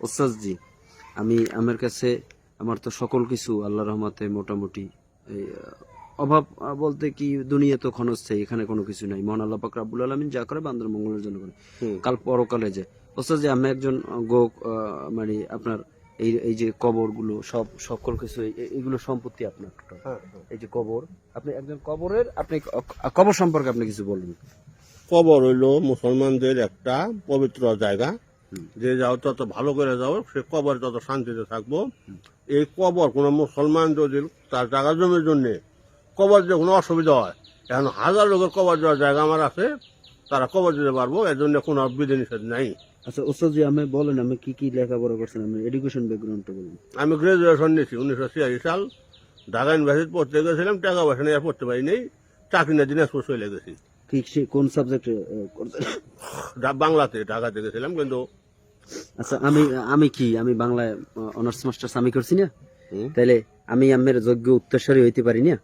ওস্তাদ জি, আমি আমার কাছে আমার তো সকল কিছু আল্লাহর রহমতে মোটামুটি এই, অভাব বলতে কি দুনিয়া তো ক্ষণস্থায়ী, এখানে কোনো কিছু নাই। মহান আল্লাহ পাক রাব্বুল আলামিন যা করে বান্দার মঙ্গলের জন্য করে। হুম। কাল পরকালে যে ওস্তাদ জি, আমি একজন মানে আপনার এই এই যে কবরগুলো সব সকল কিছু এগুলো সম্পত্তি আপনার টোটাল। হ্যাঁ। এই যে কবর, আপনি একজন কবরের আপনি কবর সম্পর্কে আপনি কিছু বলুন। কবর হইল মুসলমানদের একটা পবিত্র জায়গা, যে যাও তত ভালো করে যাও, সে কবর তত শান্তিতে থাকবো। এই কবর কোনো মুসলমান যদি তার জায়গা জমির জন্য কবর যে কোনো অসুবিধা হয়, এখন হাজার লোকের কবর দেওয়ার জায়গা আমার আছে, তারা কবর দিতে পারবো, এর জন্য কোনো বিধি নিষেধ নাই। আচ্ছা ওস্তাদ জি, আমি বলেন আমি কি কি লেখাপড়া করছেন, আমি এডুকেশন ব্যাকগ্রাউন্ডটা বলুন। আমি গ্রাজুয়েশন নিয়েছি 1986 সাল, ঢাকা ইউনিভার্সিটি পড়তে গেছিলাম, টাকা পয়সা নিয়ে আর পড়তে পারিনি, চাকরি না দিনাজপুর চলে গেছি। ঠিক সে কোন সাবজেক্টে করছেন? বাংলাতে ঢাকাতে গেছিলাম কিন্তু। আচ্ছা আমি বাংলায় অনার্স মাস্টার্স আমি করছি না, হুম। তাহলে আমি আমের যোগ্য উত্তরসূরি হইতে পারি না?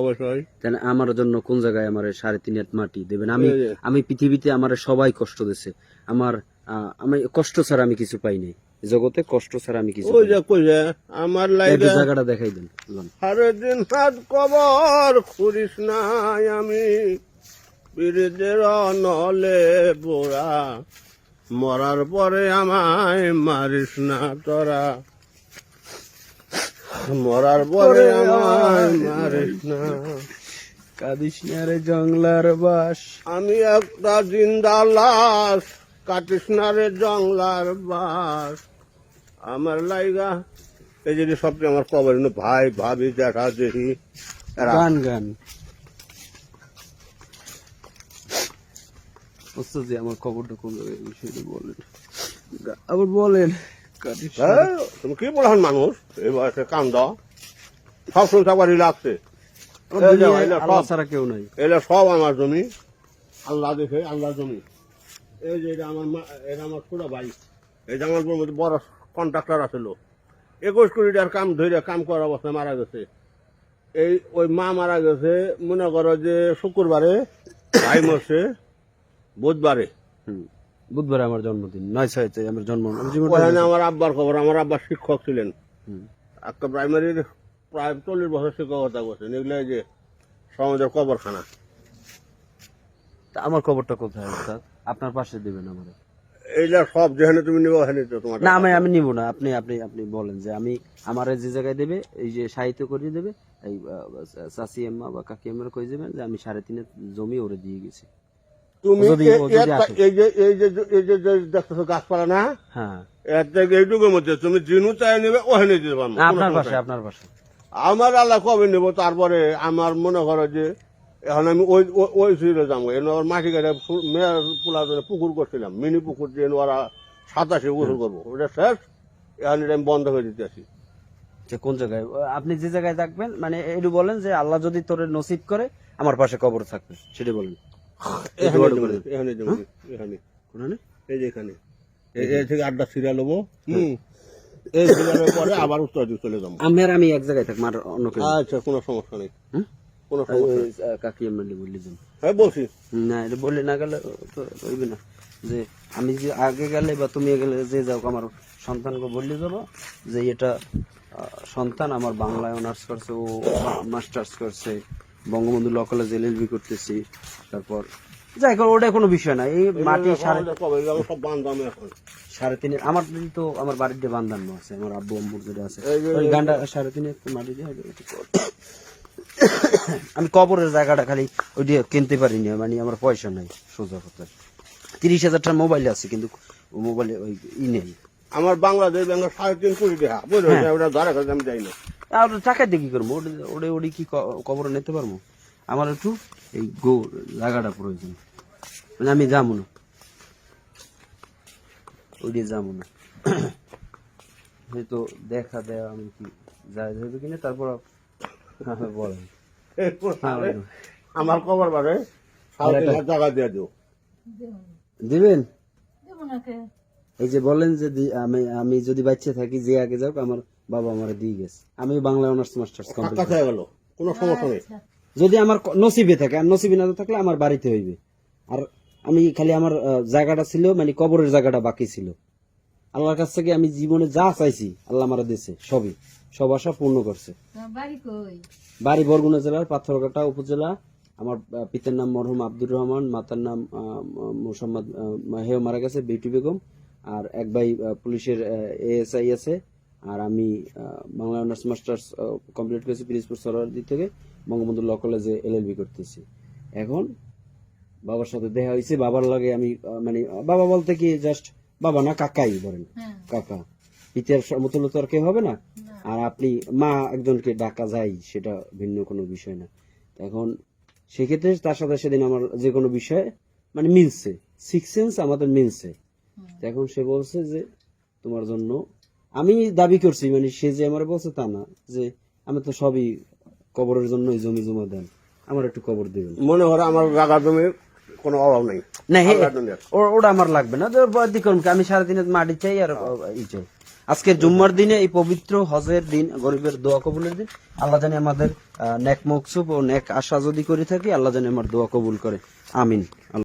অবশ্যই। তাহলে আমার জন্য কোন জায়গায় আমার 3.5 হাত মাটি দেবেন? আমি এই যে। আমি পৃথিবীতে আমার সবাই কষ্ট দিছে, আমার আমি কষ্ট ছাড়া আমি কিছু পাই নাই জগতে, কষ্ট ছাড়া আমি কিছু ওই পাই যে নাই। কই যে আমার একটু লাইগা জায়গাটা দেখাই দেন বলুন। সারা দিন হাত কবর খুরিস নাই আমি, বিরুদ্ধের নলে পোড়া, মরার পরে আমায় মারিস না তোরা, মরার পরে আমায় মারিস না। কাদিস না রে জংলার বাস। আমি একটা জিন্দা লাশ, কাটিস না রে জংলার বাস। আমার লাইগা এই যে সবচেয়ে আমার কবর ভাই ভাবি জ্যাঠা জেঠি এরা। গান গান ওস্তাদ জি, আমার খবরটা কোন জায়গায় সেটা বলেন, আবার বলেন। কাদিস না রে- হ্যাঁ, তুমি কি বলছেন মানুষ এই বয়সে কান্দ, সব শুনতে পারি লাগছে। আমার এই যে দুনিয়ায় এলা আল্লাহ সব, ছাড়া কেউ নাই। এলা সব আমার জমি, আল্লাহ দেখে আল্লাহ জমি। এই যে এটা আমার এটা আমার ছোট ভাই, এই যে আমার মধ্যে বড় কন্ট্রাক্টর আছিল, 21 কোটি টাকার কাম ধরে কাম করার অবস্থায় মারা গেছে। এই ওই মা মারা গেছে মনে করো যে শুক্রবারে, ভাই মরছে বুধবারে। বুধবার আমার জন্মদিন, 9/6 আমার জন্ম। ওখানে আমার আব্বার খবর, আমার আব্বার শিক্ষক ছিলেন, হুম। একটা প্রাইমারির প্রায় 40 বছর শিক্ষকতা করছেন। এগুলো এই যে সমাজের কবরখানা। তা আমার খবরটা কোথায় ওস্তাদ? আপনার পাশে দিবেন আমার। এইগুলা সব যেখানে তুমি নিবো ওখানে তো তোমার না আমি নিব না, আপনি আপনি আপনি বলেন যে আমি আমার যে জায়গায় দেবে, এই যে সাহিত্য করিয়ে দেবে, এই চাচি আম্মা বা কাকি আম্মার কই যাবেন যে আমি 3.5 জমি ওরে দিয়ে গেছি। তুমি ও যদি আসে। এই যে দেখতেছো গাছপালা না, হ্যাঁ, এর থেকে এইটুকুর মধ্যে তুমি জিনু চাই নেবে ওখানে দিতে পারবো, কোনো আপনার সমস্যা পাশে নেই। আপনার পাশে। আমার আল্লাহ কবে নেবো, তারপরে আমার মনে করো যে এখন আমি ওই ওই সুইরে যাবো। এনে আমার মাটি কাটে মেয়ের পোলার জন্য পুকুর করছিলাম, মিনি পুকুর দিয়ে ওরা 27 গোসল করবো, ওটা শেষ। এখন এটা আমি বন্ধ করে দিতে আসি। যে কোন জায়গায় আপনি যে জায়গায় থাকবেন, মানে একটু বলেন যে আল্লাহ যদি তোরে নসিব করে আমার পাশে কবর থাকবে, সেটা বলেন। এখানে দোয়াটা জমি, করে দেন। এখানে জমি, এখানে কোনখানে? এই যে এখানে এই থেকে 8টা সিরিয়াল হবো। এই সিরিয়ালের পরে আবার উত্তর দিকে চলে যাবো। আমি এক জায়গায় থাকবো, আর অন্য কেউ। আচ্ছা, কোনো সমস্যা নেই, হুম? কোনো সমস্যা নেই। কাকি আম্মা বললি যান। হ্যাঁ বলছি। না, এটা বললে না গেলে তো হইবে না, যে আমি যে আগে গেলে বা তুমি গেলে যে যাও, আমার সন্তানকে বললে যাবো যে এটা সন্তান আমার বাংলায় অনার্স করছে, ও মাস্টার্স করছে, বঙ্গবন্ধু ল কলেজে LLB করতেছি। তারপর যাই হোক, ওটা কোনো বিষয় না। এই মাটি কবে সব বান্ধব এখন। 3.5 আমার দিদি তো আমার বাড়িতে বান্ধানো আছে, আমার আব্বু আম্মুর যেটা আছে এই যে- ওই গান্ডা 3.5 একটু মাটি দিয়ে হবে, ওটা কর। আমি কবরের জায়গাটা খালি ওই দিয়ে কিনতে পারি না, মানে আমার পয়সা নাই সোজা কথা। 30,000 টাকা মোবাইল আছে, কিন্তু মোবাইলে ওই নেই। আমার বাংলাদেশ ব্যাংকের 3.5 কোটি টাকা বুঝলো, ওটা ধরে কাছে আমি যাই না। আর টাকা দিয়ে কি করবো? ওটা ওটি কি কবরে নিতে পারবো? আমার একটু এই জায়গাটা প্রয়োজন, মানে আমি যাবো না, ওই দিয়ে যাবো না। হয়তো দেখা দেয়া আমি কি যাবে কিনা, তারপর বলেন। হ্যাঁ, আমার খবর বারে 3.5 টাকা দিয়ে দিও। দিবেন? এই যে বলেন যে আমি যদি বাচ্চা থাকি, যে আগে যাক, আমার বাবা আমার দিয়ে গেছে, আমি বাংলা অনার্স মাস্টার্স কমপ্লিট। কাছে গেল, কোনো সমস্যা নেই। যদি আমার নসিবে থাকে, আর নসিবে না থাকলে আমার বাড়িতে হইবে। আর আমি খালি আমার জায়গাটা ছিল, মানে কবরের জায়গাটা বাকি ছিল, আল্লাহর কাছ থেকে আমি জীবনে যা চাইছি আল্লাহ আমার দিয়েছে, সব আশা পূর্ণ করছে। বাড়ি কই? বাড়ি বরগুনা জেলার পাথরঘাটা উপজেলা। আমার পিতার নাম মরহুম আব্দুর রহমান, মাতার নাম মোসাম্মদ, হেও মারা গেছে বিউটি বেগম, আর এক ভাই পুলিশের এএসআই আছে। আর আমি বাংলা অনার্স মাস্টার্স কমপ্লিট করেছি পিরিজপুর সরোয়ারদি থেকে, বঙ্গবন্ধু ল কলেজে এলএলবি করতেছি। এখন বাবার সাথে দেখা হয়েছে, বাবার লাগে আমি মানে বাবা বলতে কি জাস্ট বাবা না, কাকাই বলেন, হ্যাঁ। কাকা। পিতার মতো তো আর কেউ হবে না। না। আর আপনি মা একজনকে ডাকা যায়, সেটা ভিন্ন কোনো বিষয় না। এখন সেক্ষেত্রে তার সাথে সেদিন আমার যে কোনো বিষয়ে মানে মিলছে, সিক্স সেন্স আমাদের মিলছে। তো এখন সে বলছে যে তোমার জন্য আমি দাবি করছি, মানে সে যে আমার বলছে তা না, যে আমি তো সবই কবরের জন্য জমি জমা দেন, আমার একটু কবর দেবেন। মনে হয় আমার জায়গা জমির কোনো অভাব নেই। না আল্লাহর দুনিয়া। ওটা আমার লাগবে না, আমি সারাদিনের মাটি চাই আর ই চাই। আজকে জুম্মার দিনে, এই পবিত্র হজের দিন, গরিবের দোয়া কবুলের দিন, আল্লাহ জানি আমাদের নেক মকসুব ও নেক আশা যদি করে থাকি, আল্লাহ জানি আমার দোয়া কবুল করে। আমিন।